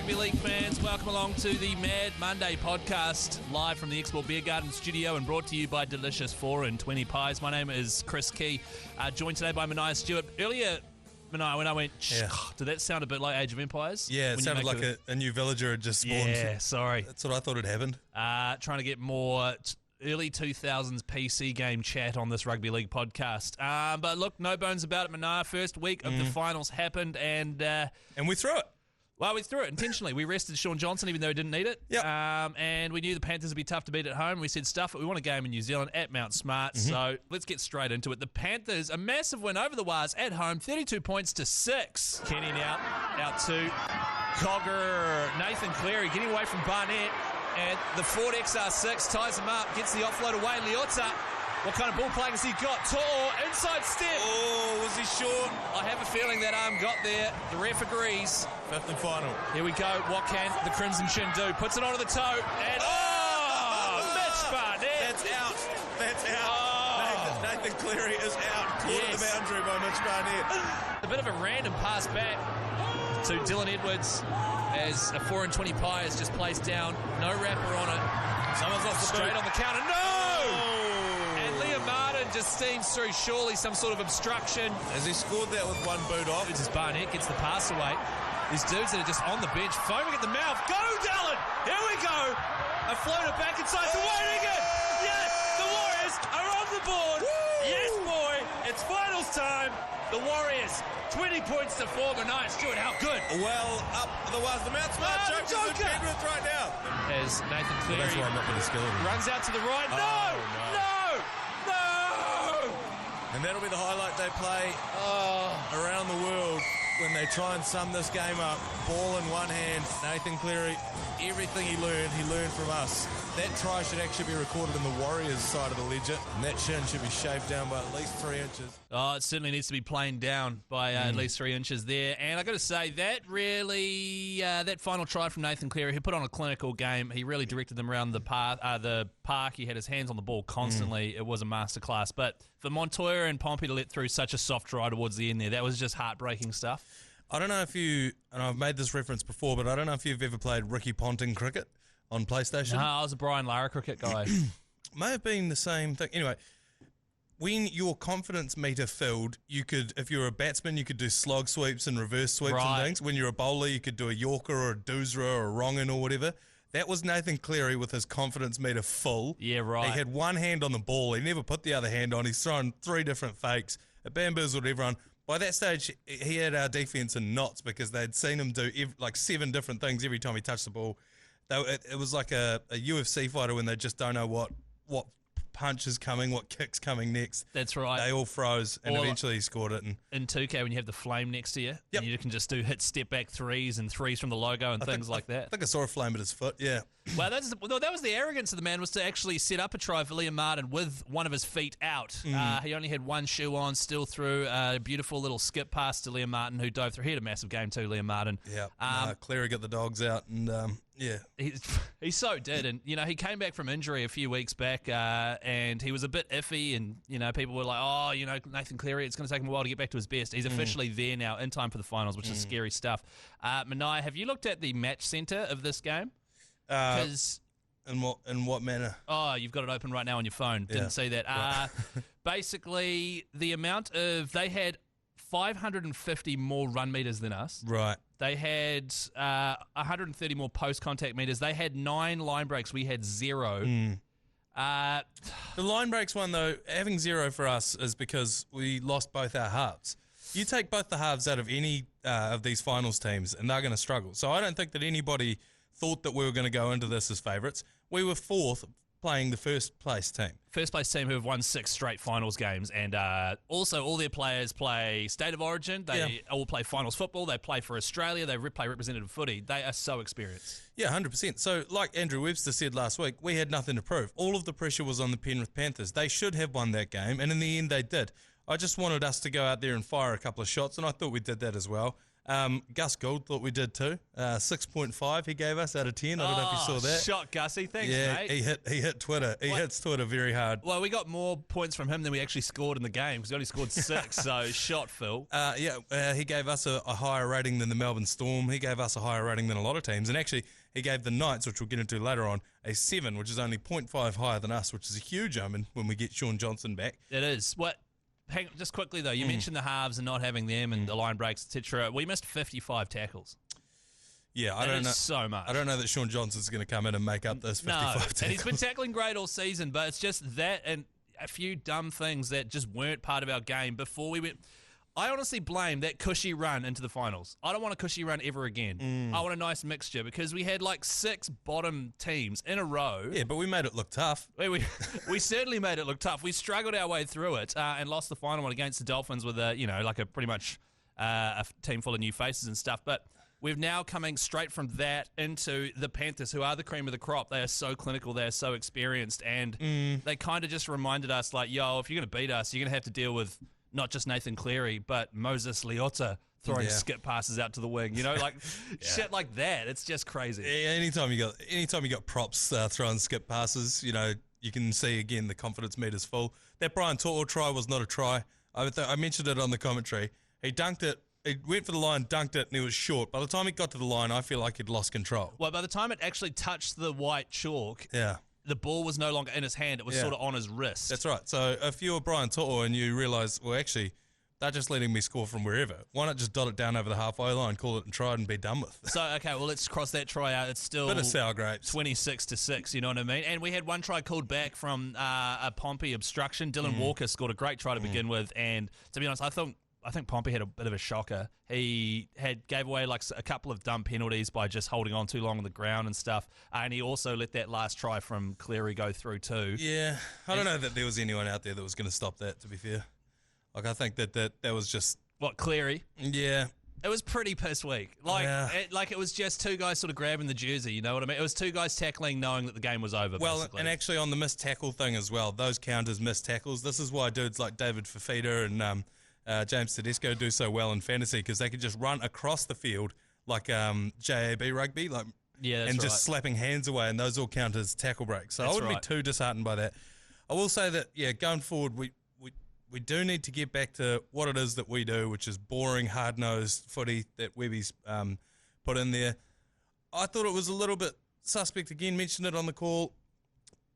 Rugby League fans, welcome along to the Mad Monday podcast, live from the Export Beer Garden studio and brought to you by Delicious 4 and 20 Pies. My name is Chris Key, joined today by Manaia Stewart. Earlier, Manaia, when I went, did that sound a bit like Age of Empires? Yeah, it sounded like a new villager had just spawned. Yeah, sorry. That's what I thought had happened. Trying to get more early 2000s PC game chat on this Rugby League podcast. But look, no bones about it, Manaia. First week of the finals happened and we threw it. Well, we threw it intentionally. We rested Sean Johnson even though he didn't need it. Yep. And we knew the Panthers would be tough to beat at home. We said, stuff it. We want a game in New Zealand at Mount Smart. So let's get straight into it. The Panthers, a massive win over the Wars at home, 32 points to 6. Kenny now out to Cogger. Nathan Cleary getting away from Barnett. And the Ford XR6 ties him up, gets the offload away. Leota. What kind of ball playing has he got? Tor, inside step. Oh, was he short? I have a feeling that arm got there. The ref agrees. Fifth and final. Here we go. What can the Crimson Chin do? Puts it onto the toe. And Mitch Barnett. That's out. That's out. Nathan Cleary is out. Caught at the boundary by Mitch Barnett. A bit of a random pass back to Dylan Edwards as a 4 and 20 pie is just placed down. No wrapper on it. Someone's lost the Straight boot. on the counter. No! Liam Martin just steams through, surely some sort of obstruction. Has he scored that with one boot off? It's just Barnett gets the pass away. These dudes that are just on the bench, foaming at the mouth. Go, Dylan! Here we go! A floater back inside to Wainigan! Yes! The Warriors are on the board! Woo! Yes, boy! It's finals time! The Warriors, 20 points to 4. Manaia Stewart, how good? Well, up the Mount Smart Jokers in Penrith right now. As Nathan Cleary That's why I'm not going to skill him. runs out to the right. No! And that'll be the highlight they play around the world when they try and sum this game up. Ball in one hand, Nathan Cleary, everything he learned from us. That try should actually be recorded in the Warriors side of the ledger, and that shin should be shaved down by at least 3 inches. Oh, it certainly needs to be planed down by at least 3 inches there. And I got to say, that really, that final try from Nathan Cleary, he put on a clinical game. He really directed them around the park. He had his hands on the ball constantly. It was a masterclass. But for Montoya and Pompey to let through such a soft try towards the end there, that was just heartbreaking stuff. I don't know if you, and I've made this reference before, but I don't know if you've ever played Ricky Ponting cricket on PlayStation. No, I was a Brian Lara cricket guy. May have been the same thing. Anyway, when your confidence meter filled, you could, if you were a batsman, you could do slog sweeps and reverse sweeps and things. When you're a bowler, you could do a Yorker or a Doosra or a Wrongin or whatever. That was Nathan Cleary with his confidence meter full. Yeah, right. He had one hand on the ball. He never put the other hand on. He's thrown 3 different fakes. It bamboozled everyone. By that stage, he had our defence in knots because they'd seen him do 7 different things every time he touched the ball. It was like a UFC fighter when they just don't know what punch is coming, what kick's coming next. That's right. They all froze, and eventually he scored it. And in 2K, when you have the flame next to you, and you can just hit step back threes and threes from the logo and things like that. I think I saw a flame at his foot, yeah. Well, that was the arrogance of the man, was to actually set up a try for Liam Martin with one of his feet out. He only had one shoe on, still threw a beautiful little skip pass to Liam Martin, who dove through. He had a massive game too, Liam Martin. Yeah, Cleary got the dogs out, and he so did. And, he came back from injury a few weeks back, and he was a bit iffy, and, people were like, Nathan Cleary, it's going to take him a while to get back to his best. He's officially there now in time for the finals, which is scary stuff. Manaia, have you looked at the match centre of this game? In what manner? Oh, you've got it open right now on your phone. Didn't see that. Right. Basically, the amount of... They had 550 more run meters than us. Right. They had 130 more post-contact meters. They had 9 line breaks. We had 0. The line breaks one, though, having 0 for us is because we lost both our halves. You take both the halves out of any of these finals teams, and they're going to struggle. So I don't think that anybody thought that we were going to go into this as favourites. We were 4th playing the first place team. First place team who have won 6 straight finals games, and also all their players play State of Origin. They all play finals football. They play for Australia. They play representative footy. They are so experienced. Yeah, 100%. So like Andrew Webster said last week, we had nothing to prove. All of the pressure was on the Penrith Panthers. They should have won that game, and in the end they did. I just wanted us to go out there and fire a couple of shots, and I thought we did that as well. Gus Gould thought we did too. 6.5 he gave us out of 10. I don't know if you saw that. Shot Gussie, thanks, mate. He hit Twitter. He hits Twitter very hard. Well, we got more points from him than we actually scored in the game because we only scored 6. So shot Phil. He gave us a higher rating than the Melbourne Storm. He gave us a higher rating than a lot of teams, and actually he gave the Knights, which we'll get into later on, a 7, which is only 0.5 higher than us, which is a huge omen when we get Shaun Johnson back. It is. Just quickly though, you mentioned the halves and not having them and the line breaks, etc. We missed 55 tackles. Yeah, I don't know so much. I don't know that Shaun Johnson's going to come in and make up those 55 tackles. And he's been tackling great all season, but it's just that and a few dumb things that just weren't part of our game before we went. I honestly blame that cushy run into the finals. I don't want a cushy run ever again. I want a nice mixture because we had like 6 bottom teams in a row. Yeah, but we made it look tough. We certainly made it look tough. We struggled our way through it and lost the final one against the Dolphins with a pretty much a team full of new faces and stuff. But we're now coming straight from that into the Panthers, who are the cream of the crop. They are so clinical. They are so experienced. And they kind of just reminded us like, yo, if you're going to beat us, you're going to have to deal with not just Nathan Cleary, but Moses Leota throwing skip passes out to the wing. Shit like that. It's just crazy. Yeah, anytime you got props throwing skip passes, you can see again the confidence meter's full. That Brian To'o try was not a try. I mentioned it on the commentary. He dunked it. He went for the line, dunked it, and it was short. By the time he got to the line, I feel like he'd lost control. Well, by the time it actually touched the white chalk, the ball was no longer in his hand. It was sort of on his wrist. That's right. So if you're Brian To'o and you realise, well, actually, they're just letting me score from wherever. Why not just dot it down over the halfway line, call it and try it and be done with? So, okay, well, let's cross that try out. It's still bit of sour grapes. 26-6, you know what I mean? And we had one try called back from a Pompey obstruction. Dylan Walker scored a great try to begin with. And to be honest, I think Pompey had a bit of a shocker. He gave away like a couple of dumb penalties by just holding on too long on the ground and stuff. And he also let that last try from Cleary go through too. Yeah, I don't know that there was anyone out there that was going to stop that, to be fair. Like, I think that was just... What, Cleary? Yeah. It was pretty piss weak. It was just 2 guys sort of grabbing the jersey, you know what I mean? It was 2 guys tackling knowing that the game was over, basically. And actually on the missed tackle thing as well, those count as missed tackles. This is why dudes like David Fafita and James Tedesco do so well in fantasy, because they can just run across the field like JAB rugby, and just slapping hands away, and those all count as tackle breaks. So I wouldn't be too disheartened by that. I will say that, going forward, we do need to get back to what it is that we do, which is boring, hard-nosed footy that Webby's put in there. I thought it was a little bit suspect. Again, mentioned it on the call.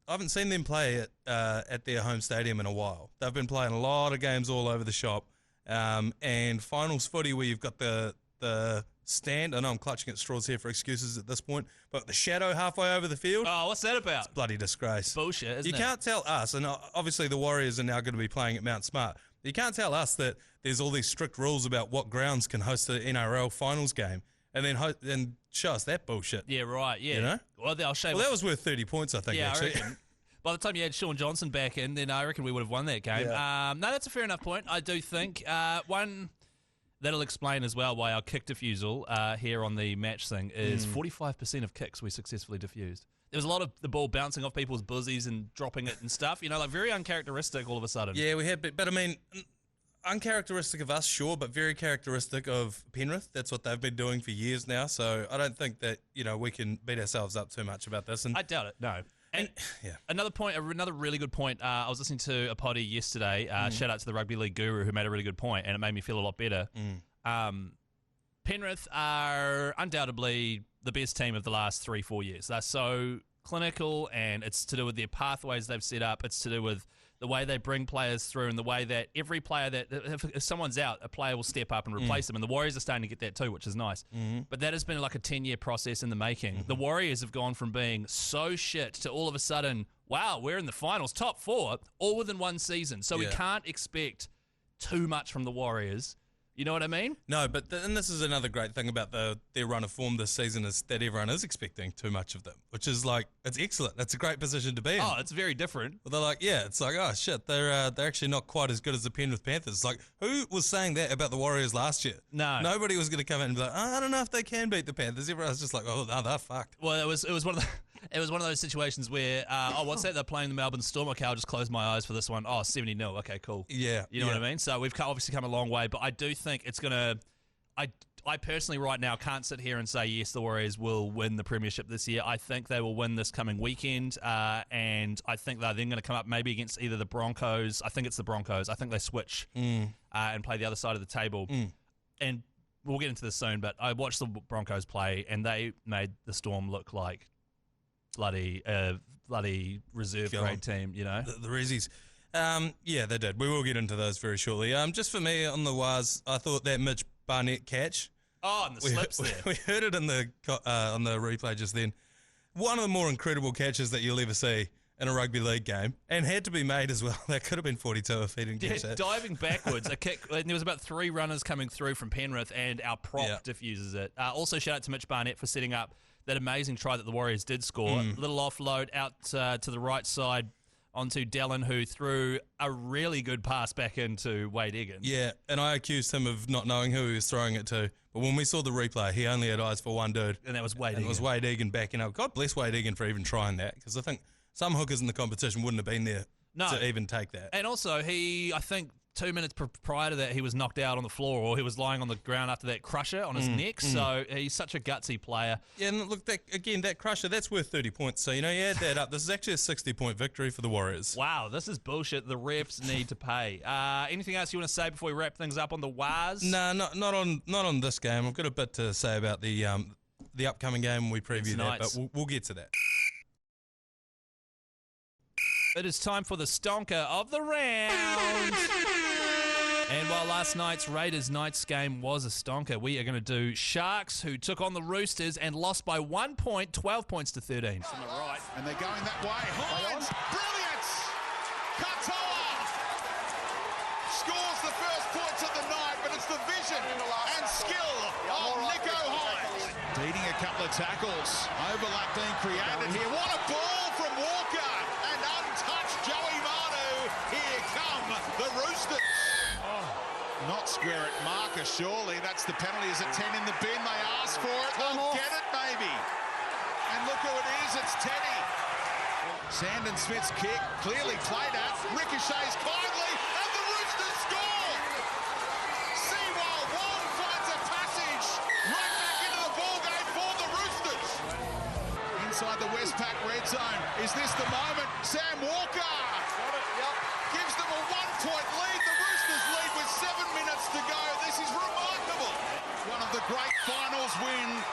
I haven't seen them play at their home stadium in a while. They've been playing a lot of games all over the shop. And finals footy where you've got the stand. I know I'm clutching at straws here for excuses at this point, but the shadow halfway over the field. Oh, what's that about? It's bloody disgrace. It's bullshit, isn't it? You can't tell us, and obviously the Warriors are now going to be playing at Mount Smart. You can't tell us that there's all these strict rules about what grounds can host the NRL finals game, and then show us that bullshit. Yeah, right. Yeah. You know? Well, I'll show you. Well, that was worth 30 points, I think. Yeah, actually. I reckon. By the time you had Shaun Johnson back in, then I reckon we would have won that game. Yeah. No, that's a fair enough point. I do think one that'll explain as well why our kick defusal here on the match thing is 45% of kicks we successfully defused. There was a lot of the ball bouncing off people's buzzies and dropping it and stuff. Very uncharacteristic all of a sudden. Yeah, we had, but I mean, uncharacteristic of us, sure, but very characteristic of Penrith. That's what they've been doing for years now. So I don't think that we can beat ourselves up too much about this. And I doubt it. No. And another really good point. I was listening to a potty yesterday. Shout out to the Rugby League guru who made a really good point, and it made me feel a lot better. Penrith are undoubtedly the best team of the last 3-4 years. They're so clinical, and it's to do with their pathways they've set up. It's to do with the way they bring players through and the way that every player if someone's out, a player will step up and replace them. And the Warriors are starting to get that too, which is nice. But that has been like a 10-year process in the making. The Warriors have gone from being so shit to all of a sudden, wow, we're in the finals, top 4, all within one season. So we can't expect too much from the Warriors. You know what I mean? No, but and this is another great thing about their run of form this season is that everyone is expecting too much of them, which is it's excellent. That's a great position to be in. Oh, it's very different. But they're it's like, oh shit, they're actually not quite as good as the Penrith Panthers. It's like, who was saying that about the Warriors last year? No. Nobody was going to come in and be like, I don't know if they can beat the Panthers. Everyone was just like, oh, no, they're fucked. Well, it was one of the... It was one of those situations where, what's that? They're playing the Melbourne Storm. Okay, I'll just close my eyes for this one. Oh, 70-0. Okay, cool. Yeah. You know what I mean? So we've obviously come a long way, but I do think it's going to... I personally right now can't sit here and say, yes, the Warriors will win the premiership this year. I think they will win this coming weekend, and I think they're then going to come up maybe against either the Broncos. I think it's the Broncos. I think they switch and play the other side of the table. And we'll get into this soon, but I watched the Broncos play, and they made the Storm look like bloody reserve grade team, you know? The Rezzies. Yeah, they did. We will get into those very shortly. Just for me on the Waz, I thought that Mitch Barnett catch. Oh, and the slips there. We heard it in the on the replay just then. One of the more incredible catches that you'll ever see in a rugby league game, and had to be made as well. That could have been 42 if he didn't catch that. Diving backwards, a kick. And there was about 3 runners coming through from Penrith, and our prop diffuses it. Also, shout out to Mitch Barnett for setting up that amazing try that the Warriors did score. Little offload out to the right side onto Dallin, who threw a really good pass back into Wade Egan. Yeah, and I accused him of not knowing who he was throwing it to. But when we saw the replay, he only had eyes for one dude. And that was Wade Egan. It was Wade Egan backing up. God bless Wade Egan for even trying that, because I think some hookers in the competition wouldn't have been there to even take that. And also, I think 2 minutes prior to that, he was knocked out on the floor, or he was lying on the ground after that crusher on his neck. So he's such a gutsy player. Yeah, and look, that crusher, that's worth 30 points. So, you add that up. This is actually a 60-point victory for the Warriors. Wow, this is bullshit. The refs need to pay. Anything else you want to say before we wrap things up on the Waz? No, not on this game. I've got a bit to say about the upcoming game. We preview that, but we'll get to that. It is time for the stonker of the round. And while last night's Raiders Knights game was a stonker, we are going to do Sharks, who took on the Roosters and lost by 1 point, 12 points to 13. On the right, and they're going that way. Hines, brilliant! Katoa scores the first points of the night, but it's the vision and skill of Nico Hines. Beating a couple of tackles. Overlap being created here. What a ball from Walker! And untouched Joey Manu. Here come the Roosters. Not square it, marker, surely. That's the penalty. Is it 10 in the bin? They ask for it. They'll get it, maybe. And look who it is. It's Teddy. Sandon Smith's kick, clearly played at. Ricochets kindly, and the Roosters score! Seawall Wong finds a passage right back into the ballgame for the Roosters. Inside the Westpac red zone. Is this the moment? Sam Walker gives them a 1-point lead. The Roosters lead with 7 minutes to go. This is remarkable. One of the great finals wins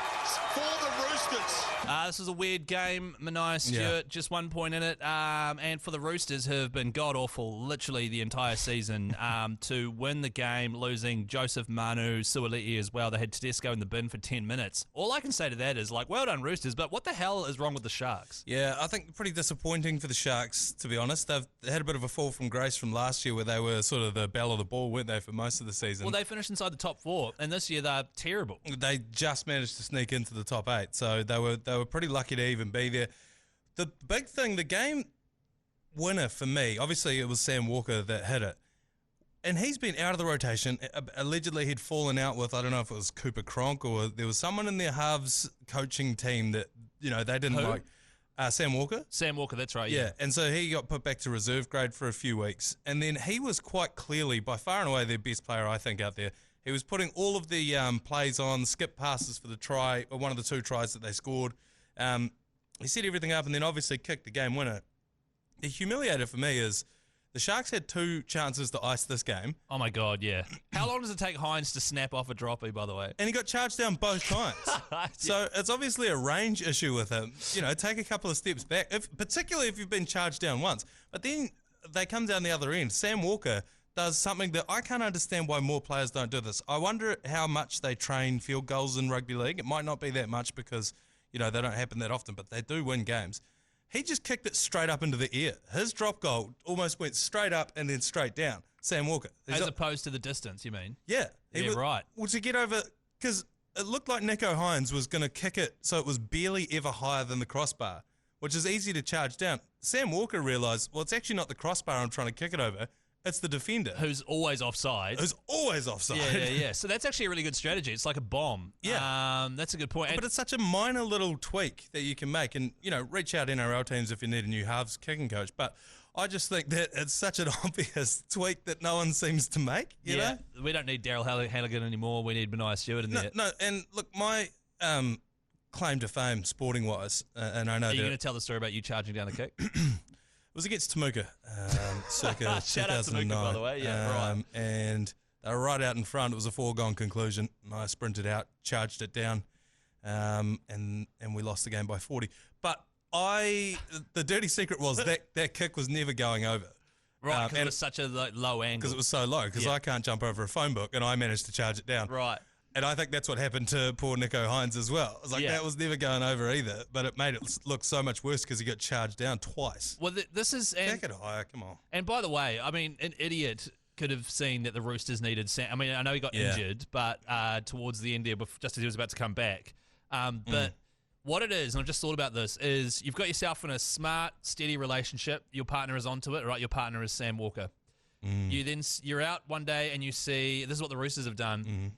for the Roosters. This was a weird game, Manaia Stewart, just 1 point in it. And for the Roosters, who have been god-awful literally the entire season, to win the game, losing Joseph Manu, Suoliti as well. They had Tedesco in the bin for 10 minutes. All I can say to that is, well done, Roosters, but what the hell is wrong with the Sharks? Yeah, I think pretty disappointing for the Sharks, to be honest. They've had a bit of a fall from grace from last year, where they were sort of the belle of the ball, weren't they, for most of the season? Well, they finished inside the top 4, and this year they're terrible. They just managed to sneak into the top 8, so they were pretty lucky to even be there. The big thing, the game winner for me, obviously it was Sam Walker that hit it, and he's been out of the rotation. Allegedly he'd fallen out with, I don't know if it was Cooper Cronk, or there was someone in their halves coaching team that, they didn't like. Sam Walker? Sam Walker, that's right, yeah. And so he got put back to reserve grade for a few weeks, and then he was quite clearly, by far and away, their best player, I think, out there. He was putting all of the plays on, skip passes for the try, or one of the 2 tries that they scored. He set everything up and then obviously kicked the game winner. The humiliator for me is the Sharks had 2 chances to ice this game. Oh, my God, yeah. How long does it take Hines to snap off a droppy, by the way? And he got charged down both times. So it's obviously a range issue with him. Take a couple of steps back, particularly if you've been charged down once. But then they come down the other end. Sam Walker does something that I can't understand why more players don't do this. I wonder how much they train field goals in rugby league. It might not be that much because, they don't happen that often, but they do win games. He just kicked it straight up into the air. His drop goal almost went straight up and then straight down. Sam Walker. As opposed to the distance, you mean? Yeah. Right. Well, to get over, because it looked like Nico Hines was going to kick it so it was barely ever higher than the crossbar, which is easy to charge down. Sam Walker realised, it's actually not the crossbar I'm trying to kick it over. It's the defender. Who's always offside. Yeah. So that's actually a really good strategy. It's like a bomb. Yeah. That's a good point. But it's such a minor little tweak that you can make. And, reach out NRL teams if you need a new halves kicking coach. But I just think that it's such an obvious tweak that no one seems to make, you know? We don't need Daryl Halligan anymore. We need Manaia Stewart in there. No, and look, my claim to fame, sporting-wise, and I know Are you going to tell the story about you charging down the kick? It was against Temuka, circa Shout out 2009. Temuka, by the way. Yeah, right. And they were right out in front. It was a foregone conclusion. And I sprinted out, charged it down, and we lost the game by 40. But the dirty secret was that kick was never going over. Right, because it was such a low angle. Because it was so low, because I can't jump over a phone book, and I managed to charge it down. Right. And I think that's what happened to poor Nico Hines as well. It's like that was never going over either, but it made it look so much worse because he got charged down twice. Well, this is... Take it higher, come on. And by the way, I mean, an idiot could have seen that the Roosters needed... I mean, I know he got injured, but towards the end there, just as he was about to come back. But what it is, and I've just thought about this, is you've got yourself in a smart, steady relationship. Your partner is onto it, right? Your partner is Sam Walker. You're out one day and you see... This is what the Roosters have done.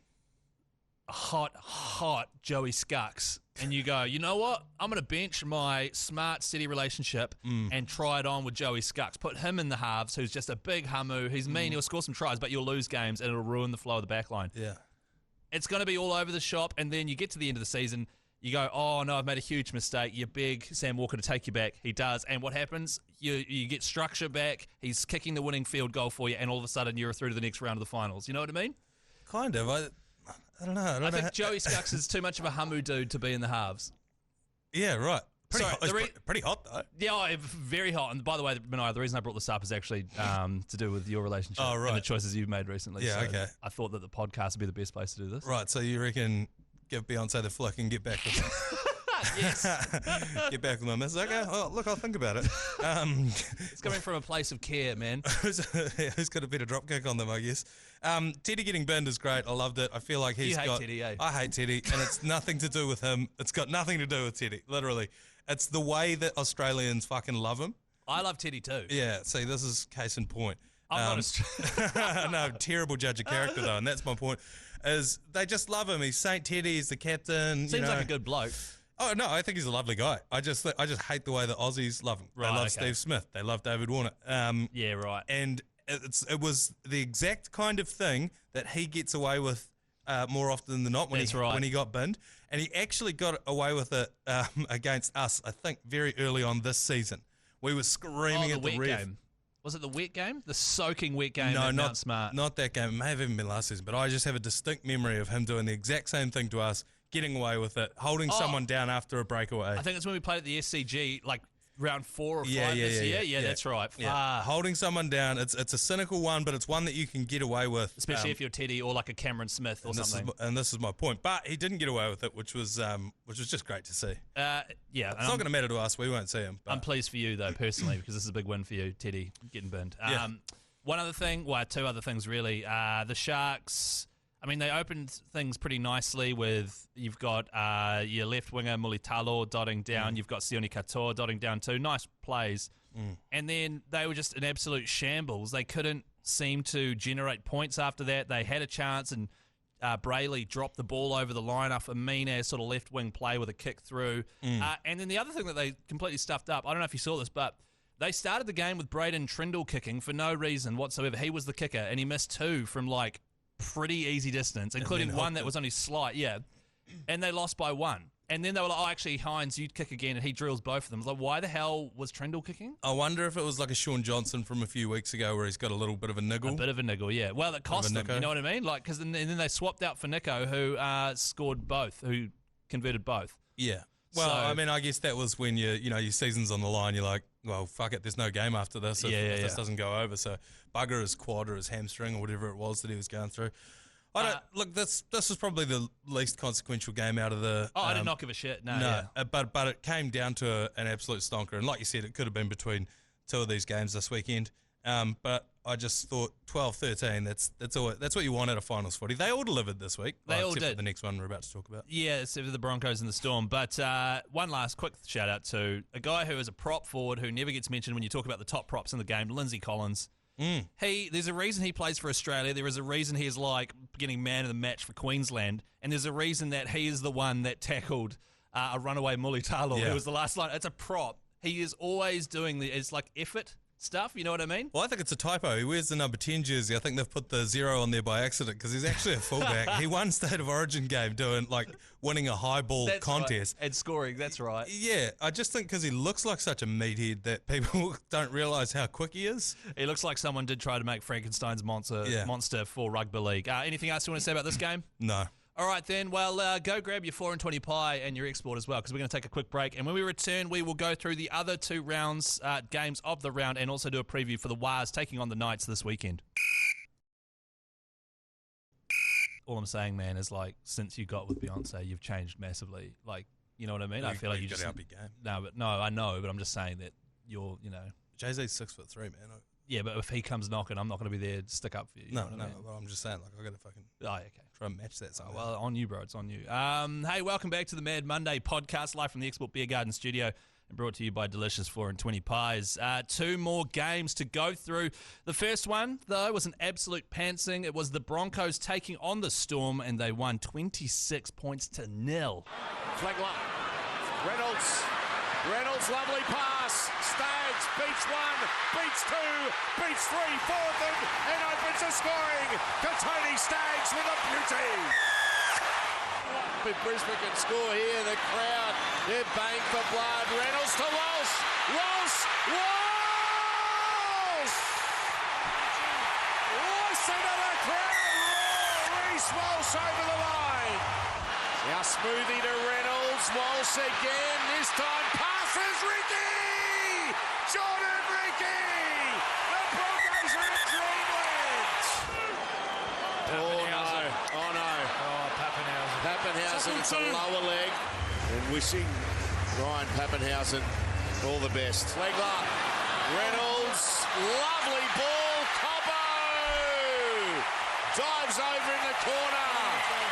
Hot Joey Skux, and you go, you know what? I'm going to bench my smart, steady relationship and try it on with Joey Skux. Put him in the halves, who's just a big hamu. He's mean. He'll score some tries, but you'll lose games and it'll ruin the flow of the back line. Yeah. It's going to be all over the shop, and then you get to the end of the season, you go, oh, no, I've made a huge mistake. You beg Sam Walker to take you back. He does, and what happens? You get structure back. He's kicking the winning field goal for you, and all of a sudden you're through to the next round of the finals. You know what I mean? Kind of. I don't know. I think Joey Skux is too much of a hamu dude to be in the halves. Yeah, right. Pretty hot, though. Yeah, very hot. And by the way, Manaia, the reason I brought this up is actually to do with your relationship and the choices you've made recently. Yeah, so okay. I thought that the podcast would be the best place to do this. Right, so you reckon give Beyonce the flick and get back with her? Yes. Get back with my miss. Okay, well, look, I'll think about it. It's coming from a place of care, man. Who's got a better drop kick on them, I guess. Teddy getting binned is great. I loved it. I feel like he's got... You hate Teddy, eh? I hate Teddy, and it's nothing to do with him. It's got nothing to do with Teddy, literally. It's the way that Australians fucking love him. I love Teddy too. Yeah, see, this is case in point. I'm not No, terrible judge of character, though, and that's my point, is they just love him. He's St. Teddy, he's the captain. Seems like a good bloke. Oh, no, I think he's a lovely guy. I just hate the way the Aussies love him. Right, they love Steve Smith. They love David Warner. Yeah, right. And it was the exact kind of thing that he gets away with more often than not when he got binned. And he actually got away with it against us, I think, very early on this season. We were screaming at the ref. Game. Was it the wet game? The soaking wet game at Mount Smart? Not that game. It may have even been last season, but I just have a distinct memory of him doing the exact same thing to us, getting away with it, holding someone down after a breakaway. I think it's when we played at the SCG, like round 4 or 5 this year. Yeah, that's right. Yeah. Holding someone down, it's a cynical one, but it's one that you can get away with. Especially if you're Teddy or like a Cameron Smith or something. This is my point. But he didn't get away with it, which was just great to see. Yeah. It's not going to matter to us. We won't see him. But. I'm pleased for you, though, personally, because this is a big win for you, Teddy, getting binned. Two other things, really. The Sharks... I mean, they opened things pretty nicely with, you've got your left winger, Mulitalo, dotting down. You've got Sione Katoa dotting down too. Nice plays. And then they were just an absolute shambles. They couldn't seem to generate points after that. They had a chance, and Brayley dropped the ball over the line off a mean-ass sort of left-wing play with a kick through. And then the other thing that they completely stuffed up, I don't know if you saw this, but they started the game with Braden Trindle kicking for no reason whatsoever. He was the kicker, and he missed 2 from, like, pretty easy distance, including one that was only slight, and they lost by 1. And then they were like, oh, actually, Hines, you'd kick again, and he drills both of them. I was like, why the hell was Trindle kicking? I wonder if it was like a Sean Johnson from a few weeks ago where he's got a little bit of a niggle. A bit of a niggle, yeah. Well, it cost them, you know what I mean? Like, and then they swapped out for Nico, who scored both, who converted both. Yeah. Well, I mean, I guess that was when your season's on the line. You're like, well, fuck it, there's no game after this if this doesn't go over. So bugger his quad or his hamstring or whatever it was that he was going through. Look, this is probably the least consequential game out of the... I did not give a shit, no. But it came down to an absolute stonker. And like you said, it could have been between 2 of these games this weekend. But I just thought 12-13, that's what you want at a finals footy. They all delivered this week. They all except did. For the next one we're about to talk about. Yeah, except for the Broncos and the Storm. But one last quick shout out to a guy who is a prop forward who never gets mentioned when you talk about the top props in the game, Lindsay Collins. There's a reason he plays for Australia. There is a reason he is like getting man of the match for Queensland, and there's a reason that he is the one that tackled a runaway Mulitalo, who was the last line. It's a prop. He is always doing it's like effort. stuff. You know what I mean? Well, I think it's a typo. He wears the number 10 jersey. I think they've put the 0 on there by accident because he's actually a fullback. He won State of Origin game doing winning a high ball contest. Right. And scoring, that's right. Yeah, I just think because he looks like such a meathead that people don't realise how quick he is. He looks like someone did try to make Frankenstein's monster for rugby league. Anything else you want to say about this game? No. All right, then. Well, go grab your 4 and 20 pie and your export as well, because we're going to take a quick break. And when we return, we will go through the other 2 rounds, games of the round, and also do a preview for the Wars taking on the Knights this weekend. All I'm saying, man, is since you got with Beyonce, you've changed massively. You know what I mean? I feel like you just up your game. No, I know, but I'm just saying that you're, Jay-Z's 6'3", man. Yeah, but if he comes knocking, I'm not going to be there to stick up for you. No. Well, I'm just saying, I got to fucking try and match that somehow. Well, on you, bro. It's on you. Hey, welcome back to the Mad Monday podcast, live from the Export Beer Garden studio, and brought to you by Delicious 4 and 20 Pies. 2 more games to go through. The first one, though, was an absolute pantsing. It was the Broncos taking on the Storm, and they won 26 points to 0. Flag line. Reynolds, lovely pass. Staggs beats 1, beats 2, beats 3, 4th and opens a scoring. Katoni Staggs with a beauty. If Brisbane can score here, the crowd, they're baying for blood. Reynolds to Walsh. Into the crowd. Reece Walsh over the line. Now smoothie to Reynolds. Walsh again. This time passes Ricky. Jordan Ricky. The Broncos are in dreamland. Oh no. Pappenhausen. It's a lower leg. And wishing Ryan Pappenhausen all the best. Leg up. Reynolds. Lovely ball. Cobbo. Dives over in the corner.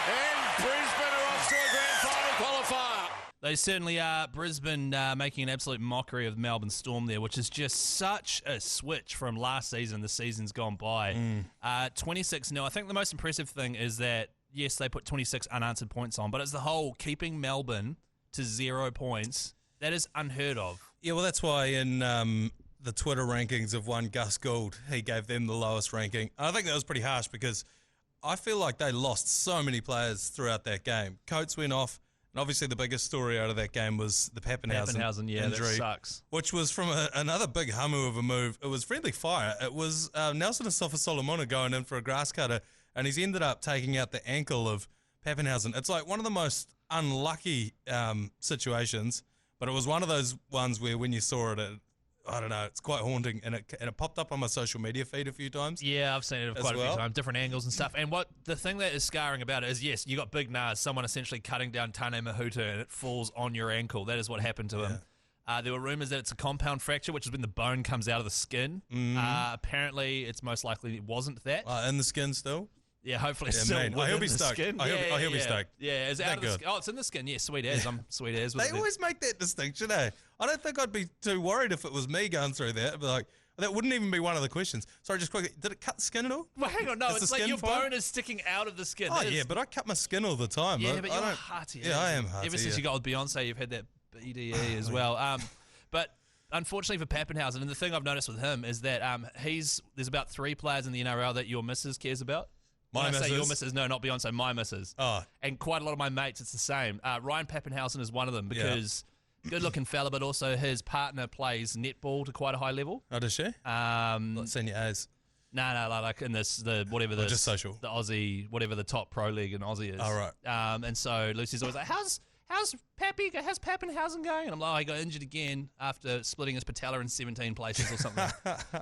And Brisbane are off to a grand final qualifier. They certainly are. Brisbane making an absolute mockery of Melbourne Storm there, which is just such a switch from last season. The season's gone by. 26-0. I think the most impressive thing is that, yes, they put 26 unanswered points on, but it's the whole keeping Melbourne to 0 points. That is unheard of. Yeah, well, that's why in the Twitter rankings of one Gus Gould, he gave them the lowest ranking. I think that was pretty harsh because I feel like they lost so many players throughout that game. Coates went off, and obviously the biggest story out of that game was the Pappenhausen injury, that sucks. Which was from another big hummu of a move. It was friendly fire. It was Nelson Asafa-Solomona going in for a grass cutter, and he's ended up taking out the ankle of Pappenhausen. It's like one of the most unlucky situations, but it was one of those ones where when you saw it, I don't know, it's quite haunting, and it popped up on my social media feed a few times. Yeah, I've seen it quite a few times, different angles and stuff. And the thing that is scarring about it is, yes, you got Big Nas, someone essentially cutting down Tane Mahuta, and it falls on your ankle. That is what happened to him. There were rumours that it's a compound fracture, which is when the bone comes out of the skin. Apparently, it's most likely it wasn't that. In the skin still? Yeah, hopefully it's still he'll be stoked. He'll be stoked. Yeah, it's out of the skin. Oh, it's in the skin. Yeah, sweet as. I'm sweet as. They always make that distinction, eh? I don't think I'd be too worried if it was me going through that. I'd be like, that wouldn't even be one of the questions. Sorry, just quickly, did it cut the skin at all? Well, hang on, no, it's like your bone is sticking out of the skin. Oh, yeah, but I cut my skin all the time. Yeah, but you're hearty. Yeah, I am hearty. Ever since you got with Beyonce, you've had that BDE as well. But unfortunately for Pappenhausen, and the thing I've noticed with him is that there's about 3 players in the NRL that your missus cares about. My missus? Say your missus, no, not Beyonce, my missus. Oh. And quite a lot of my mates, it's the same. Ryan Pappenhausen is one of them because good-looking fella, but also his partner plays netball to quite a high level. Oh, does she? Not senior A's. No, like in just social. The Aussie, whatever the top pro league in Aussie is. Oh, right. And so Lucy's always like, how's Pappenhausen going? And I'm like, he got injured again after splitting his patella in 17 places or something.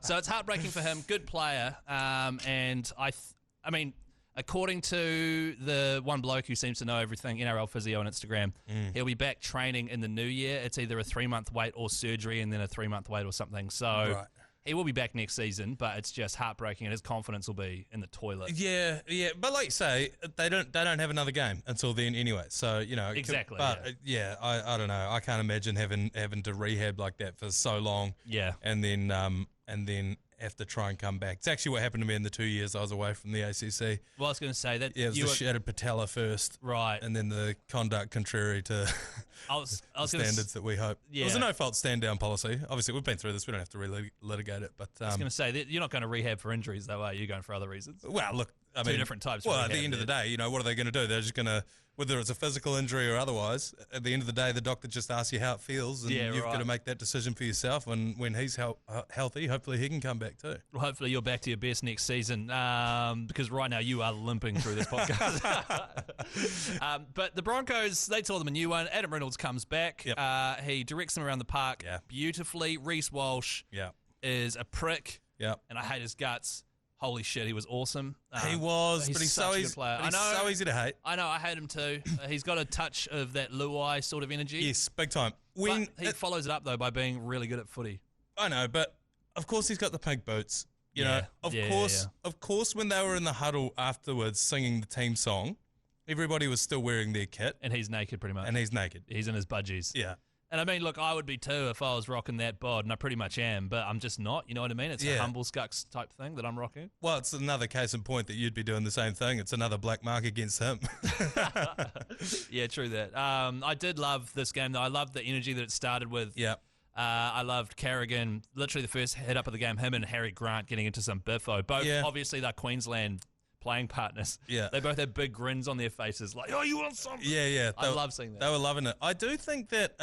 So it's heartbreaking for him. Good player. And I mean, according to the one bloke who seems to know everything, NRL Physio on Instagram, he'll be back training in the new year. It's either a 3-month wait or surgery and then a 3-month wait or something. So he will be back next season, but it's just heartbreaking and his confidence will be in the toilet. Yeah. But like you say, they don't have another game until then anyway. So, Exactly. But I don't know. I can't imagine having to rehab like that for so long. Yeah. And then have to try and come back. It's actually what happened to me in the 2 years I was away from the ACC. Well, I was going to say that. Yeah, it was the shattered patella first. Right. And then the conduct contrary to I was the standards that we hope. Yeah. It was a no-fault stand-down policy. Obviously, we've been through this. We don't have to really litigate it. But I was going to say, that you're not going to rehab for injuries, though, are you? You're going for other reasons. Well, look, I mean, Two different types. Well, at the end of the day, you know, what are they going to do? They're just going to, whether it's a physical injury or otherwise, at the end of the day, the doctor just asks you how it feels, and you've got to make that decision for yourself. And when he's healthy, hopefully he can come back too. Well, hopefully you're back to your best next season, because right now you are limping through this podcast. But the Broncos, they tore them a new one. Adam Reynolds comes back. Yep. He directs them around the park beautifully. Reece Walsh is a prick, and I hate his guts. Holy shit, he was awesome. He was, but he's so easy. Player. He's so easy to hate. I know, I hate him too. He's got a touch of that Luai sort of energy. Yes, big time. But he follows it up though by being really good at footy. I know, but of course he's got the pink boots. You know, of course, when they were in the huddle afterwards singing the team song, everybody was still wearing their kit, and he's naked pretty much. And he's naked. He's in his budgies. Yeah. And I mean, look, I would be too if I was rocking that bod, and I pretty much am, but I'm just not. You know what I mean? It's a humble scucks type thing that I'm rocking. Well, it's another case in point that you'd be doing the same thing. It's another black mark against him. Yeah, true that. I did love this game, though. I loved the energy that it started with. Yeah. I loved Carrigan, literally the first hit up of the game, him and Harry Grant getting into some biffo. Both, obviously, they're Queensland playing partners. Yeah. They both had big grins on their faces, like, oh, you want something? Yeah. I love seeing that. They were loving it. I do think that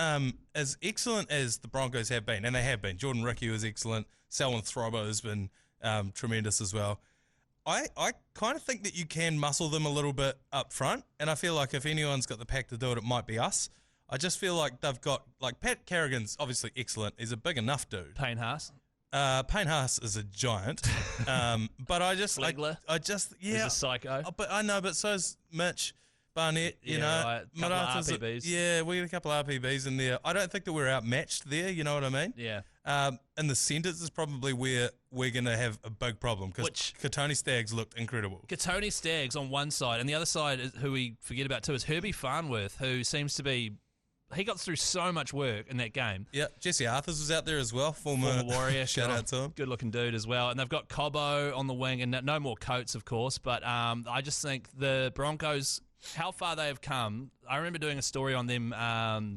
as excellent as the Broncos have been, and they have been, Jordan Ricky was excellent, Selwyn Throbbo has been tremendous as well. I kind of think that you can muscle them a little bit up front, and I feel like if anyone's got the pack to do it, it might be us. I just feel like they've got, like, Pat Carrigan's obviously excellent. He's a big enough dude. Payne Haas. Payne Haas is a giant, but I just, He's a psycho. But I know, but so's Mitch Barnett. You know, right. Couple of RPBs. Yeah, we got a couple of RPBs in there. I don't think that we're outmatched there. You know what I mean? Yeah. In the centres is probably where we're going to have a big problem because Katoni Staggs looked incredible. Katoni Staggs on one side, and the other side, who we forget about too, is Herbie Farnworth, who seems to be. He got through so much work in that game. Yeah, Jesse Arthurs was out there as well, former Warrior. Shout out to him. Good-looking dude as well. And they've got Cobbo on the wing, and no more Coates, of course. But I just think the Broncos, how far they have come. I remember doing a story on them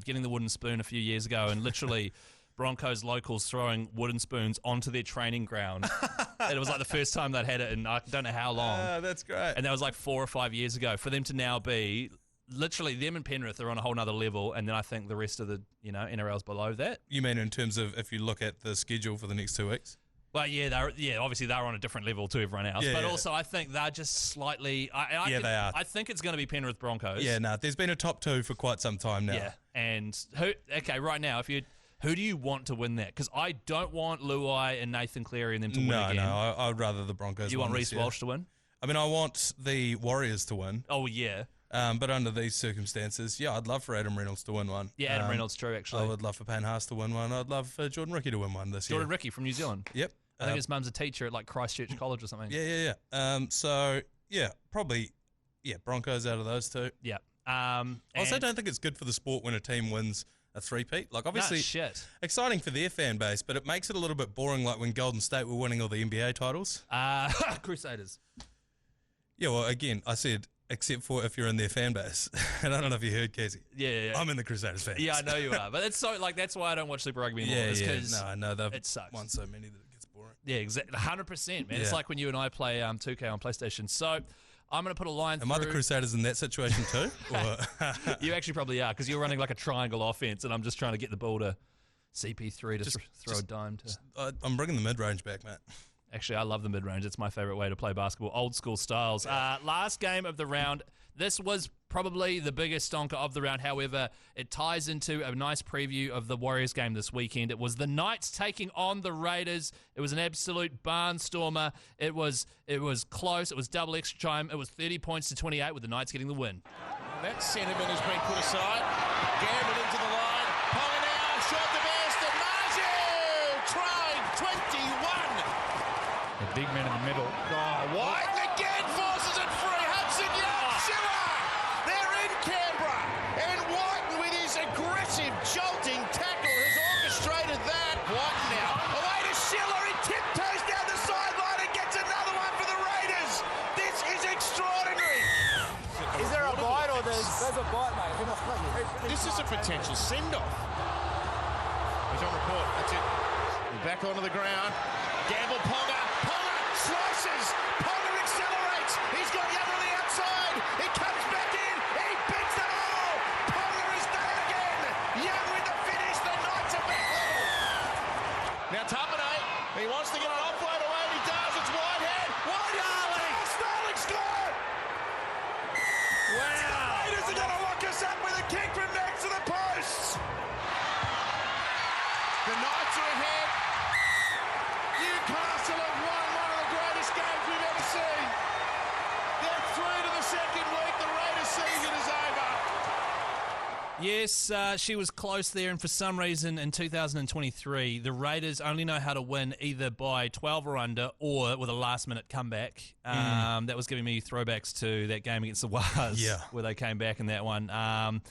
getting the wooden spoon a few years ago, and literally Broncos locals throwing wooden spoons onto their training ground. And it was like the first time they'd had it in I don't know how long. That's great. And that was like 4 or 5 years ago. For them to now be... Literally, them and Penrith are on a whole nother level, and then I think the rest of the NRL's below that. You mean in terms of if you look at the schedule for the next 2 weeks? Well, obviously they're on a different level to everyone else, also I think they're just slightly. They are. I think it's going to be Penrith Broncos. Yeah, no, there's been a top two for quite some time now. Yeah, and right now, who do you want to win that? Because I don't want Luai and Nathan Cleary and them to win again. No, I'd rather the Broncos. You want Reece Walsh to win? I mean, I want the Warriors to win. Oh yeah. But under these circumstances, I'd love for Adam Reynolds to win one. Yeah, Adam Reynolds, true, actually. I would love for Payne Haas to win one. I'd love for Jordan Ricky to win one this year. Jordan Ricky from New Zealand. Yep. I think his mum's a teacher at like Christchurch College or something. Yeah. Probably Broncos out of those two. Yeah. I also don't think it's good for the sport when a team wins a three-peat. Like, obviously, exciting for their fan base, but it makes it a little bit boring, like when Golden State were winning all the NBA titles. Crusaders. Yeah, well, again, I said... except for if you're in their fan base. And I don't know if you heard, Casey. Yeah. I'm in the Crusaders fan base. Yeah, I know you are. But it's so, that's why I don't watch Super Rugby anymore. No, I know. They've it sucks. won so many that it gets boring. Yeah, exactly. 100%, man. Yeah. It's like when you and I play 2K on PlayStation. So I'm going to put a line through. Am I the Crusaders in that situation too? You actually probably are, because you're running like a triangle offense, and I'm just trying to get the ball to CP3 to throw a dime to. I'm bringing the mid-range back, mate. Actually, I love the mid-range. It's my favourite way to play basketball. Old school styles. Last game of the round. This was probably the biggest stonker of the round. However, it ties into a nice preview of the Warriors game this weekend. It was the Knights taking on the Raiders. It was an absolute barnstormer. It was close. It was double extra time. It was 30 points to 28 with the Knights getting the win. That sentiment has been put aside. Gambit into the line. Pollinau shot the best. And Marju trying 21. The big man in the middle. Oh, Wighton again forces it free. Hudson Young, Schiller. They're in Canberra. And Wighton with his aggressive jolting tackle has orchestrated that. Wighton now away to Schiller. He tiptoes down the This is a potential send-off. He's on report. That's it. Back onto the ground. Gamble Ponga. Ponga slices. Ponga accelerates. He's got Young on the outside. He comes back in. He beats the ball. Ponga has done it again. Young with the finish. The Knights are back level. Now Tapane. He wants to get an offload away. And he does. It's Whitehead. Whitehead. Starling scored. Wow. The Raiders are going to lock us up with a kick from next to the posts. The Knights are ahead. Newcastle have won one of the greatest games we've ever seen. They're through to the second week. The Raiders season is over. Yes, she was close there, and for some reason in 2023, the Raiders only know how to win either by 12 or under or with a last-minute comeback. That was giving me throwbacks to that game against the Waz, where they came back in that one. And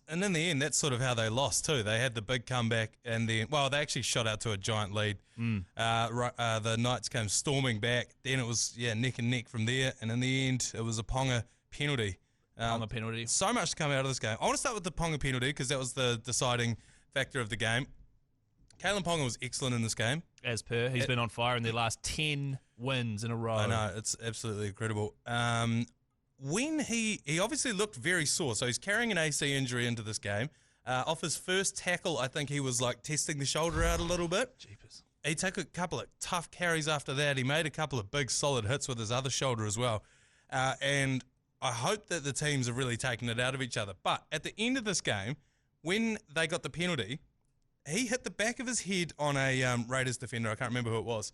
in the end, that's sort of how they lost too. They had the big comeback, and then, they actually shot out to a giant lead. The Knights came storming back. Then it was neck and neck from there, and in the end, it was a Ponga penalty. Ponga penalty. So much to come out of this game. I want to start with the Ponga penalty because that was the deciding factor of the game. Kalen Ponga was excellent in this game. As per, he's been on fire in their last 10 wins in a row. I know, it's absolutely incredible. When he obviously looked very sore, so he's carrying an AC injury into this game. Off his first tackle, I think he was like testing the shoulder out a little bit. Jeepers. He took a couple of tough carries after that. He made a couple of big solid hits with his other shoulder as well. And I hope that the teams have really taken it out of each other. But at the end of this game, when they got the penalty, he hit the back of his head on a Raiders defender. I can't remember who it was.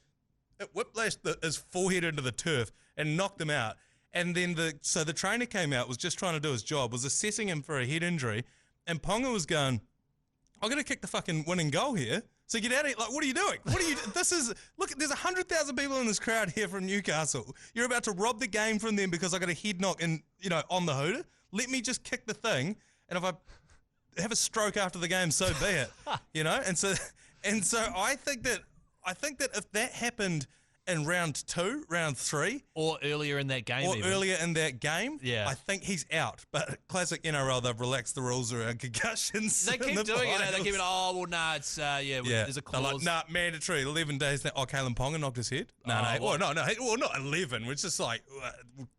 It whiplashed his forehead into the turf and knocked him out. And then the trainer came out, was just trying to do his job, was assessing him for a head injury, and Ponga was going, I'm going to kick the fucking winning goal here. So get out of here. Like, what are you doing? Look, there's 100,000 people in this crowd here from Newcastle. You're about to rob the game from them because I got a head knock on the hooter. Let me just kick the thing, and if I have a stroke after the game, so be it. And so I think that if that happened in round 2, round 3, or earlier in that game, I think he's out. But classic NRL, they've relaxed the rules around concussions. They keep doing it. They keep it. It's there's a clause. Like, mandatory 11 days. Kalen Ponga knocked his head. No, not 11. It's just like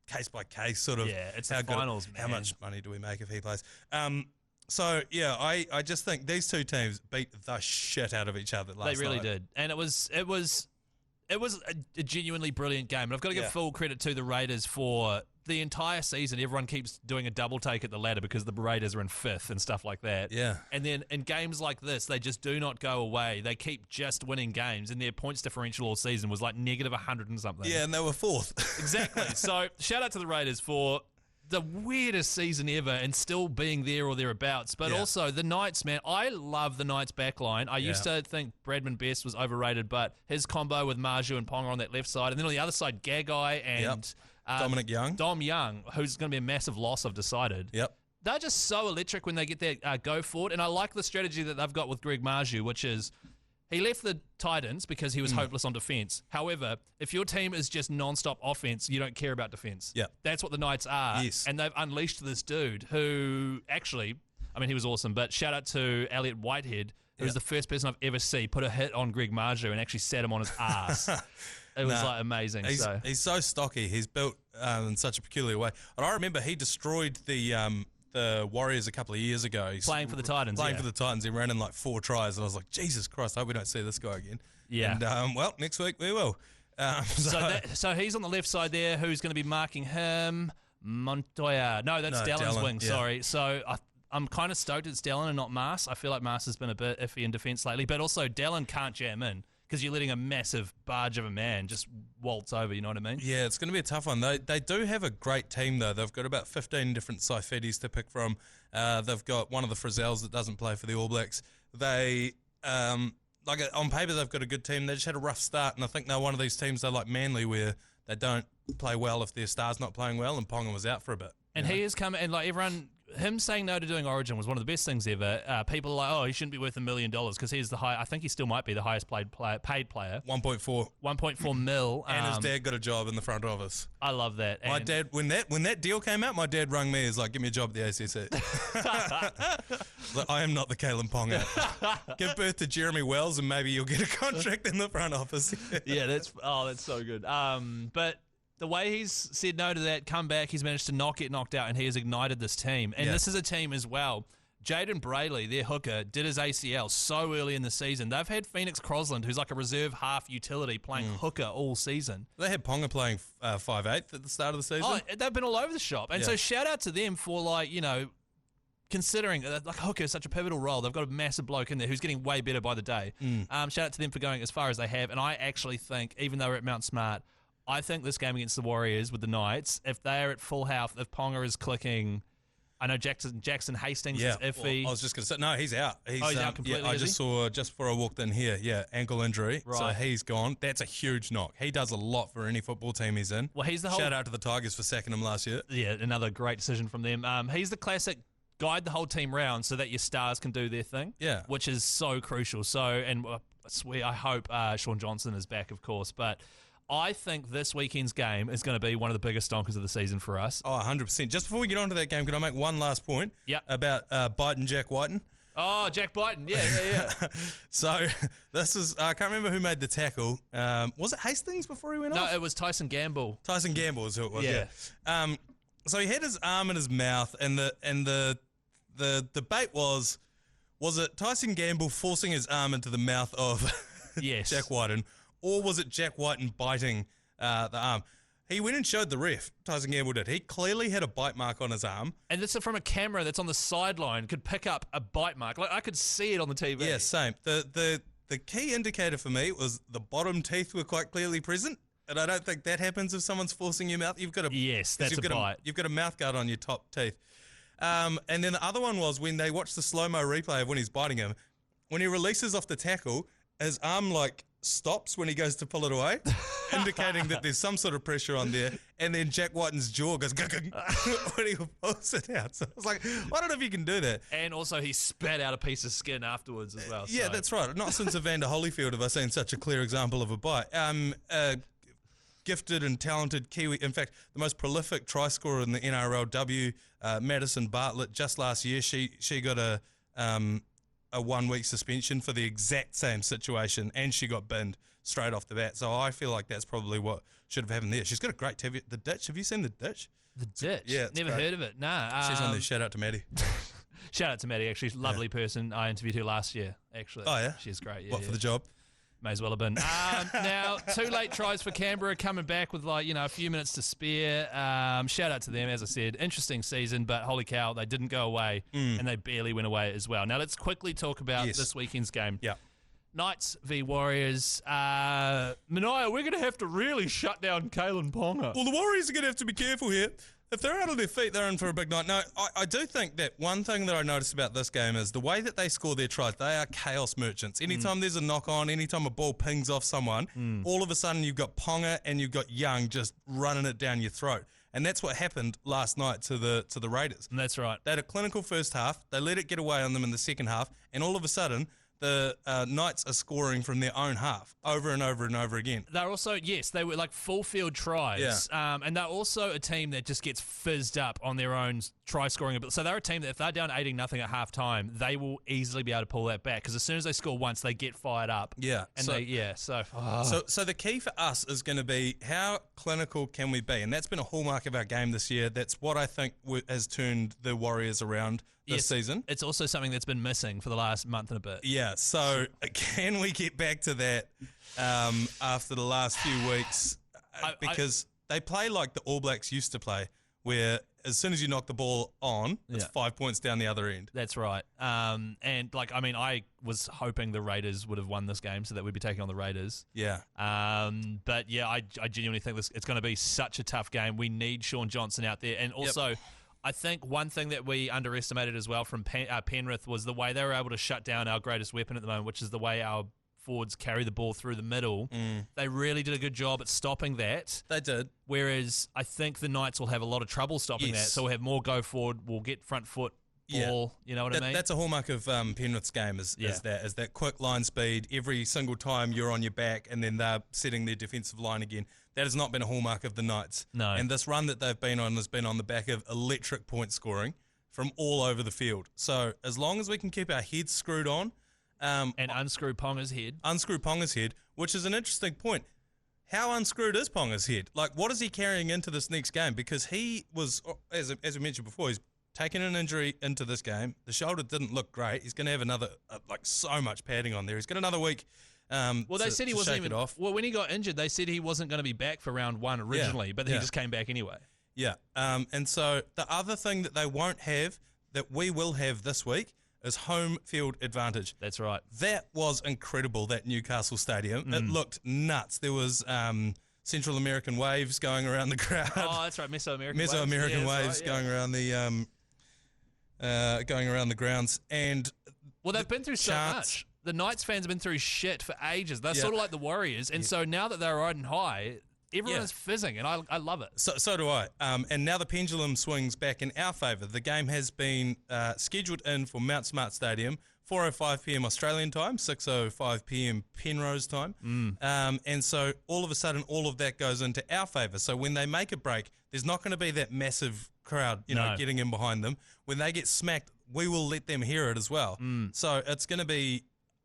case by case sort of. Yeah, it's the finals. How much money do we make if he plays? I just think these two teams beat the shit out of each other last night. They really did, and it was a genuinely brilliant game. And I've got to give full credit to the Raiders for the entire season. Everyone keeps doing a double take at the ladder because the Raiders are in 5th and stuff like that. Yeah. And then in games like this, they just do not go away. They keep just winning games, and their points differential all season was like negative 100 and something. Yeah, and they were 4th. Exactly. So shout out to the Raiders for the weirdest season ever and still being there or thereabouts. But also the Knights, man, I love the Knights backline. I used to think Bradman Best was overrated, but his combo with Marju and Ponga on that left side, and then on the other side, Gagai and Dominic Young. Dom Young, who's going to be a massive loss, I've decided. Yep. They're just so electric when they get that go forward. And I like the strategy that they've got with Greg Marju, which is he left the Titans because he was hopeless on defence. However, if your team is just non-stop offence, you don't care about defence. Yeah. That's what the Knights are. Yes. And they've unleashed this dude who actually, he was awesome, but shout out to Elliot Whitehead, who was the first person I've ever seen put a hit on Greg Marju and actually sat him on his ass. It was amazing. He's so stocky. He's built in such a peculiar way. And I remember he destroyed the Warriors a couple of years ago. He's playing for the Titans. For the Titans. He ran in like 4 tries, and I was like, Jesus Christ, I hope we don't see this guy again. Yeah. And, next week we will. So he's on the left side there. Who's going to be marking him? Montoya. No, that's Dellen's wing. Yeah. Sorry. So I'm kind of stoked it's Dellen and not Mars. I feel like Mars has been a bit iffy in defence lately, but also Dellen can't jam in because you're letting a massive barge of a man just waltz over, you know what I mean? Yeah, it's going to be a tough one. They do have a great team, though. They've got about 15 different Saifedis to pick from. They've got one of the Frizzels that doesn't play for the All Blacks. They, on paper, they've got a good team. They just had a rough start, and I think they're one of these teams, they're like Manly, where they don't play well if their star's not playing well, and Ponga was out for a bit. And he has come, and like everyone him saying no to doing Origin was one of the best things ever. People are like, oh, he shouldn't be worth $1 million because he's the high. I think he still might be the highest paid player. 1.4 mil. and his dad got a job in the front office. I love that. My dad, when that deal came out, my dad rung me. He's like, "Give me a job at the ACC." Like, I am not the Kalen Ponga. Give birth to Jeremy Wells, and maybe you'll get a contract in the front office. Yeah, that's so good. But the way he's said no to that, come back, he's managed to not get knocked out, and he has ignited this team. And this is a team as well. Jaden Brayley, their hooker, did his ACL so early in the season. They've had Phoenix Crosland, who's like a reserve half utility, playing hooker all season. They had Ponga playing 5'8" at the start of the season. Oh, they've been all over the shop. And so shout out to them for, like, you know, considering like hooker is such a pivotal role. They've got a massive bloke in there who's getting way better by the day. Shout out to them for going as far as they have. And I actually think, even though we're at Mount Smart, I think this game against the Warriors with the Knights, if they're at full health, if Ponga is clicking, I know Jackson Hastings is iffy. Well, I was just going to say, no, he's out. He's out completely. Yeah, I just saw, just before I walked in here, ankle injury. Right. So he's gone. That's a huge knock. He does a lot for any football team he's in. Well, he's the Shout out to the Tigers for sacking him last year. Yeah, another great decision from them. He's the classic guide the whole team round so that your stars can do their thing. Yeah. Which is so crucial. So, and I hope Sean Johnson is back, of course, but I think this weekend's game is going to be one of the biggest stonkers of the season for us. Oh, 100%. Just before we get on to that game, can I make one last point about Wighton, Jack Wighton? Oh, Jack Wighton. Yeah. So this is, I can't remember who made the tackle. Was it Hastings before he went off? No, it was Tyson Gamble. Tyson Gamble is who it was, Yeah. So he had his arm in his mouth, and the debate was it Tyson Gamble forcing his arm into the mouth of Jack Wighton, or was it Jack Wighton biting the arm? He went and showed the ref, Tyson Gamble did. He clearly had a bite mark on his arm. And this is from a camera that's on the sideline, could pick up a bite mark. Like, I could see it on the TV. Yeah, same. The key indicator for me was the bottom teeth were quite clearly present. And I don't think that happens if someone's forcing your mouth. You've got a bite. You've got a mouth guard on your top teeth. And then the other one was when they watched the slow-mo replay of when he's biting him. When he releases off the tackle, his arm stops when he goes to pull it away, indicating that there's some sort of pressure on there. And then Jack Wighton's jaw goes when he pulls it out. So I was like, I don't know if you can do that. And also he spat out a piece of skin afterwards as well. Yeah, that's right. Not since Evander Holyfield have I seen such a clear example of a bite. Gifted and talented Kiwi. In fact, the most prolific try scorer in the NRLW, Madison Bartlett, just last year, she got a 1 week suspension for the exact same situation, and she got binned straight off the bat. So I feel like that's probably what should have happened there. She's got a great TV. The Ditch. Have you seen The Ditch? The Ditch? Yeah. Never heard of it. Nah. She's on there. Shout out to Maddie. Shout out to Maddie, actually. Lovely person. I interviewed her last year, actually. Oh, yeah? She's great. Yeah, What, for the job? May as well have been. Now, 2 late tries for Canberra, coming back with a few minutes to spare. Shout out to them, as I said. Interesting season, but holy cow, they didn't go away, and they barely went away as well. Now, let's quickly talk about this weekend's game. Yeah. Knights v Warriors. Manaia, we're going to have to really shut down Kalen Ponga. Well, the Warriors are going to have to be careful here. If they're out on their feet, they're in for a big night. No, I do think that one thing that I noticed about this game is the way that they score their tries. They are chaos merchants. Anytime there's a knock on, anytime a ball pings off someone, all of a sudden you've got Ponga and you've got Young just running it down your throat. And that's what happened last night to the Raiders. That's right. They had a clinical first half. They let it get away on them in the second half. And all of a sudden, the Knights are scoring from their own half over and over and over again. They're also, they were like full field tries. Yeah. And they're also a team that just gets fizzed up on their own try scoring ability. So they're a team that if they're down 18-0 at half time, they will easily be able to pull that back because as soon as they score once, they get fired up. Yeah. And So the key for us is going to be how clinical can we be? And that's been a hallmark of our game this year. That's what I think has turned the Warriors around this season. It's also something that's been missing for the last month and a bit. Yeah, so can we get back to that after the last few weeks? Because they play like the All Blacks used to play, where as soon as you knock the ball on, it's 5 points down the other end. That's right. I was hoping the Raiders would have won this game so that we'd be taking on the Raiders. Yeah. But yeah, I genuinely think it's going to be such a tough game. We need Sean Johnson out there. And also, I think one thing that we underestimated as well from Penrith was the way they were able to shut down our greatest weapon at the moment, which is the way our forwards carry the ball through the middle. They really did a good job at stopping that. They did. Whereas I think the Knights will have a lot of trouble stopping that. So we'll have more go forward. We'll get front foot ball. You know what I mean? That's a hallmark of Penrith's game is that quick line speed. Every single time you're on your back and then they're setting their defensive line again. That has not been a hallmark of the Knights. No. And this run that they've been on has been on the back of electric point scoring from all over the field. So as long as we can keep our heads screwed on. And unscrew Ponga's head. Unscrew Ponga's head, which is an interesting point. How unscrewed is Ponga's head? Like, what is he carrying into this next game? Because he was, as we mentioned before, he's taken an injury into this game. The shoulder didn't look great. He's going to have another, so much padding on there. He's got another week. They said he wasn't even. Well, when he got injured, they said he wasn't going to be back for round 1 originally, but he just came back anyway. Yeah. And so the other thing that they won't have that we will have this week is home field advantage. That's right. That was incredible, that Newcastle stadium. It looked nuts. There was Central American waves going around the crowd. Oh, that's right, Mesoamerican waves going around the grounds. And they've been through so much. The Knights fans have been through shit for ages. They're sort of like the Warriors, and so now that they're riding high, everyone's fizzing, and I love it. So do I. And now the pendulum swings back in our favour. The game has been scheduled in for Mount Smart Stadium, 4:05 p.m. Australian time, 6:05 p.m. Penrose time. And so all of a sudden, all of that goes into our favour. So when they make a break, there's not going to be that massive crowd, getting in behind them. When they get smacked, we will let them hear it as well. So it's going to be.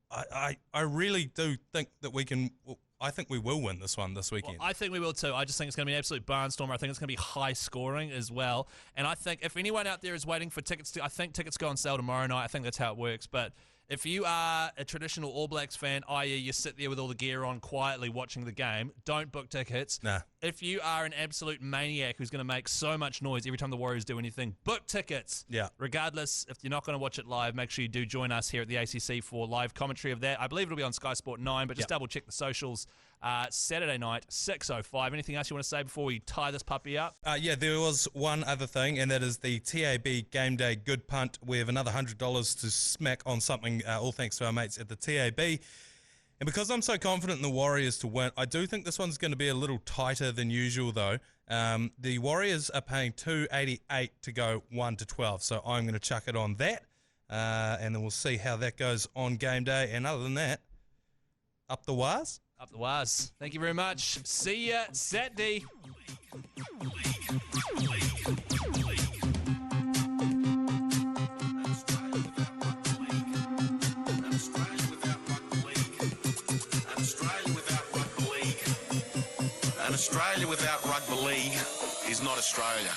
I really do think that we can. I think we will win this one this weekend. Well, I think we will too. I just think it's going to be an absolute barnstormer. I think it's going to be high scoring as well. And I think if anyone out there is waiting for tickets, I think tickets go on sale tomorrow night. I think that's how it works. But if you are a traditional All Blacks fan, i.e. you sit there with all the gear on quietly watching the game, don't book tickets. Nah. If you are an absolute maniac who's going to make so much noise every time the Warriors do anything, book tickets. Yeah. Regardless, if you're not going to watch it live, make sure you do join us here at the ACC for live commentary of that. I believe it'll be on Sky Sport 9, but just double check the socials. Saturday night, 6:05. Anything else you want to say before we tie this puppy up? There was one other thing, and that is the TAB Game Day Good Punt. We have another $100 to smack on something, all thanks to our mates at the TAB. And because I'm so confident in the Warriors to win, I do think this one's going to be a little tighter than usual, though. The Warriors are paying $2.88 to go 1-12, so I'm going to chuck it on that, and then we'll see how that goes on game day. And other than that, up the wires. Up the wires. Thank you very much. See ya Saturday. Australia without rugby league is not Australia.